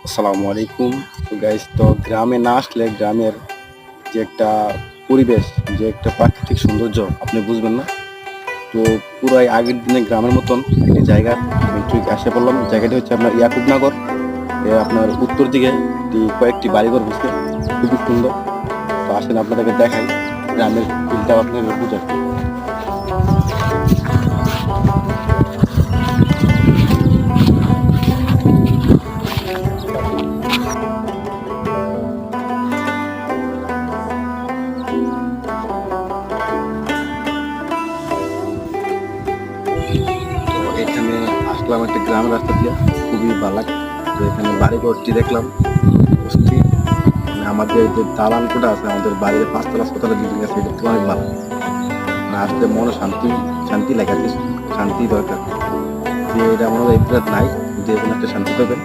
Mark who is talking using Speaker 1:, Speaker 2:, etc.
Speaker 1: আসসালামু আলাইকুম। তো গাইস, তো গ্রামে না আসলে গ্রামের যে একটা পরিবেশ, যে একটা প্রাকৃতিক সৌন্দর্য আপনি বুঝবেন না। তো পুরাই আগের দিনে গ্রামের মতন একটি জায়গা আমি একটু আসে বললাম। জায়গাটি হচ্ছে আপনার ইয়াকুবনগর। আপনার উত্তর দিকে কয়েকটি বাড়িঘর হয়েছে, খুবই সুন্দর। তো আসেন আপনাদেরকে দেখাই গ্রামের ফিলটা আপনাদের বুঝাই। তো এখানে আসলাম একটা গ্রামের রাস্তা দিয়ে, খুবই ভালো লাগে। তো এখানে বাড়িঘরটি দেখলাম, বুঝছি মানে আমাদের যে দালান কোটা আছে, আমাদের বাড়ির পাঁচতলা ছতলা বিল্ডিং আছে, এটা তো অনেক ভালো। মানে আসলে মনে শান্তি শান্তি লাগাতে, শান্তি দরকার। যে এটা আমাদের ইন্টারনেট নাই, যে কোনো একটা শান্তি পাবেন।